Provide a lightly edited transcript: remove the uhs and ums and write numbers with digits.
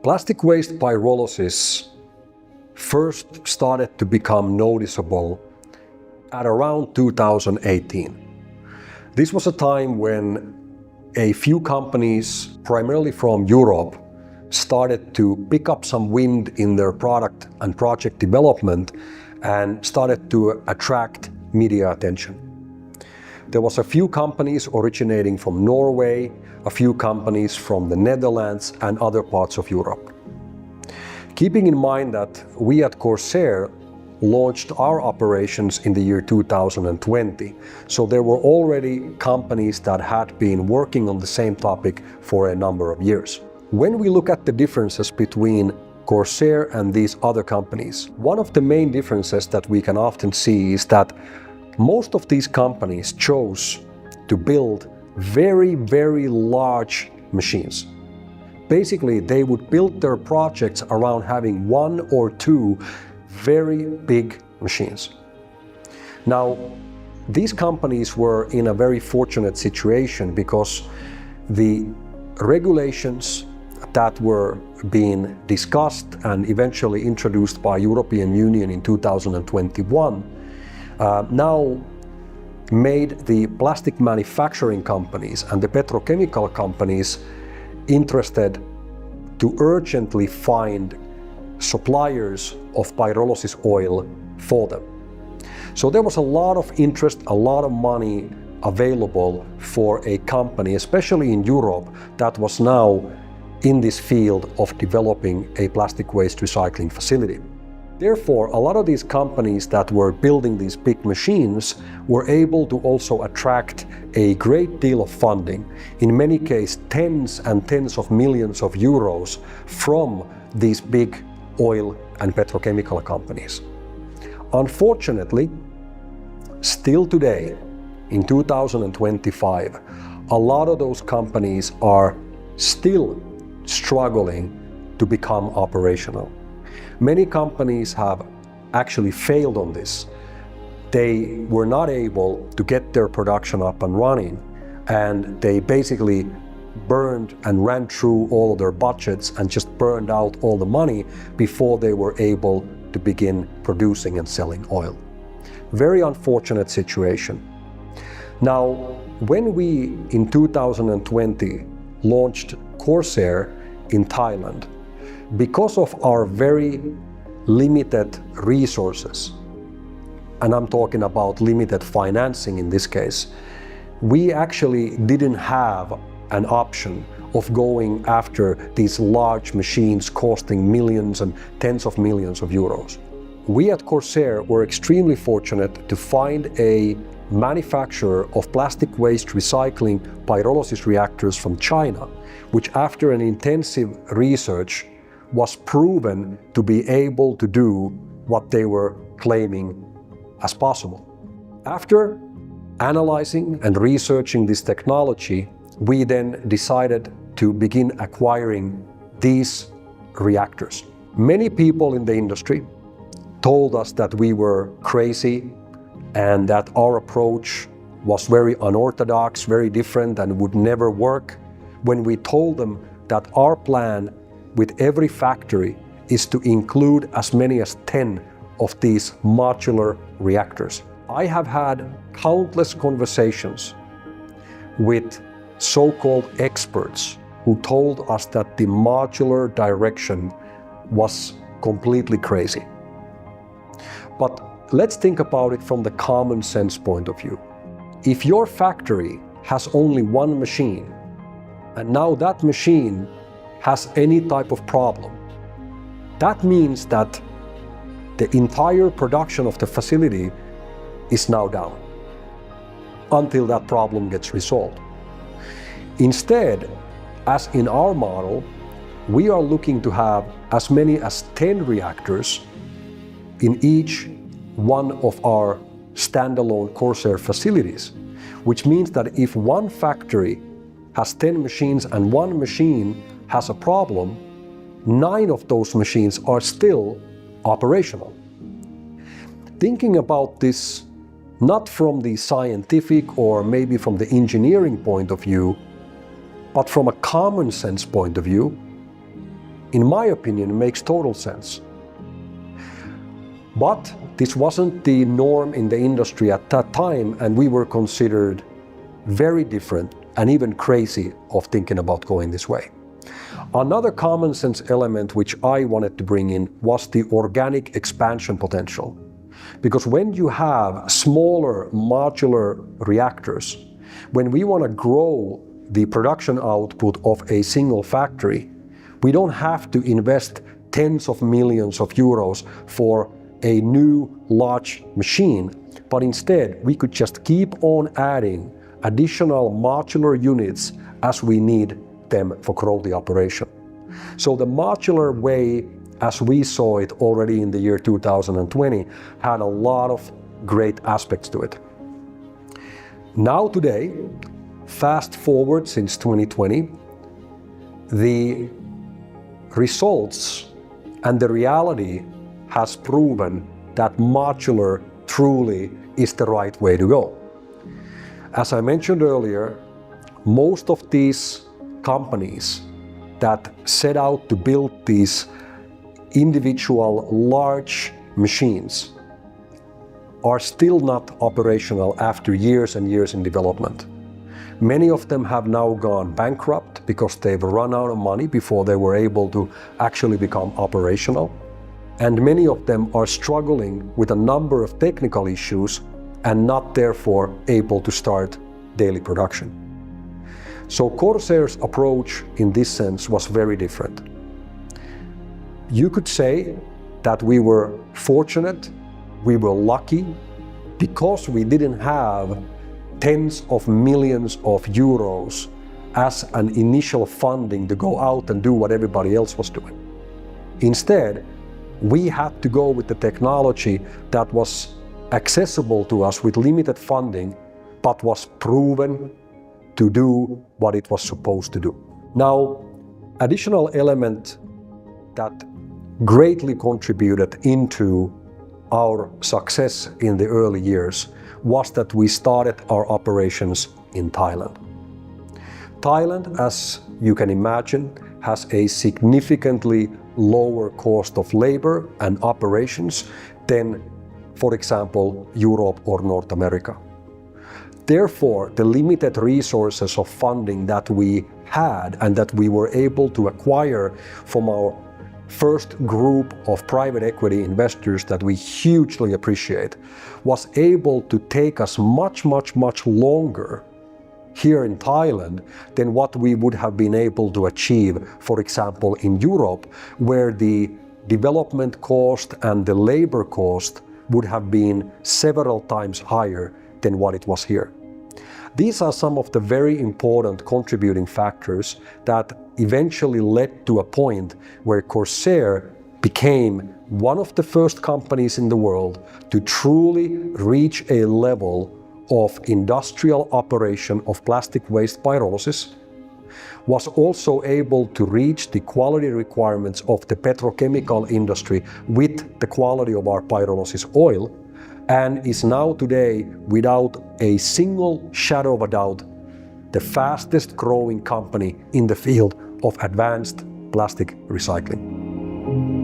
Plastic waste pyrolysis first started to become noticeable at around 2018. This was a time when a few companies, primarily from Europe, started to pick up some wind in their product and project development and started to attract media attention. There was a few companies originating from Norway, a few companies from the Netherlands and other parts of Europe. Keeping in mind that we at Corsair launched our operations in the year 2020, so there were already companies that had been working on the same topic for a number of years. When we look at the differences between Corsair and these other companies, one of the main differences that we can often see is that most of these companies chose to build very, very large machines. Basically, they would build their projects around having one or two very big machines. Now, these companies were in a very fortunate situation because the regulations that were being discussed and eventually introduced by European Union in 2021 now made the plastic manufacturing companies and the petrochemical companies interested to urgently find suppliers of pyrolysis oil for them. So there was a lot of interest, a lot of money available for a company, especially in Europe, that was now in this field of developing a plastic waste recycling facility. Therefore, a lot of these companies that were building these big machines were able to also attract a great deal of funding, in many cases tens and tens of millions of euros from these big oil and petrochemical companies. Unfortunately, still today, in 2025, a lot of those companies are still struggling to become operational. Many companies have actually failed on this. They were not able to get their production up and running, and they basically burned and ran through all of their budgets and just burned out all the money before they were able to begin producing and selling oil. Very unfortunate situation. Now, when we in 2020 launched Corsair in Thailand, because of our very limited resources, and I'm talking about limited financing in this case, we actually didn't have an option of going after these large machines costing millions and tens of millions of euros. We at Corsair were extremely fortunate to find a manufacturer of plastic waste recycling pyrolysis reactors from China, which after an intensive research was proven to be able to do what they were claiming as possible. After analyzing and researching this technology, we then decided to begin acquiring these reactors. Many people in the industry told us that we were crazy and that our approach was very unorthodox, very different, and would never work, when we told them that our plan with every factory is to include as many as 10 of these modular reactors. I have had countless conversations with so-called experts who told us that the modular direction was completely crazy. But let's think about it from the common sense point of view. If your factory has only one machine, and now that machine has any type of problem, that means that the entire production of the facility is now down until that problem gets resolved. Instead, as in our model, we are looking to have as many as 10 reactors in each one of our standalone Corsair facilities, which means that if one factory has 10 machines and one machine has a problem, 9 of those machines are still operational. Thinking about this not from the scientific or maybe from the engineering point of view, but from a common sense point of view, in my opinion, makes total sense. But this wasn't the norm in the industry at that time, and we were considered very different and even crazy of thinking about going this way. Another common sense element which I wanted to bring in was the organic expansion potential. Because when you have smaller modular reactors, when we want to grow the production output of a single factory, we don't have to invest tens of millions of euros for a new large machine, but instead we could just keep on adding additional modular units as we need them for grow the operation. So the modular way, as we saw it already in the year 2020, had a lot of great aspects to it. Now today, fast forward since 2020, the results and the reality has proven that modular truly is the right way to go. As I mentioned earlier, most of these companies that set out to build these individual large machines are still not operational after years and years in development. Many of them have now gone bankrupt because they've run out of money before they were able to actually become operational. And many of them are struggling with a number of technical issues and not therefore able to start daily production. So Corsair's approach in this sense was very different. You could say that we were fortunate, we were lucky, because we didn't have tens of millions of euros as an initial funding to go out and do what everybody else was doing. Instead, we had to go with the technology that was accessible to us with limited funding, but was proven to do what it was supposed to do. Now, additional element that greatly contributed into our success in the early years was that we started our operations in Thailand. Thailand, as you can imagine, has a significantly lower cost of labor and operations than, for example, Europe or North America. Therefore, the limited resources of funding that we had and that we were able to acquire from our first group of private equity investors that we hugely appreciate was able to take us much longer here in Thailand than what we would have been able to achieve, for example, in Europe, where the development cost and the labor cost would have been several times higher than what it was here. These are some of the very important contributing factors that eventually led to a point where Corsair became one of the first companies in the world to truly reach a level of industrial operation of plastic waste pyrolysis, was also able to reach the quality requirements of the petrochemical industry with the quality of our pyrolysis oil, and is now today, without a single shadow of a doubt, the fastest growing company in the field of advanced plastic recycling.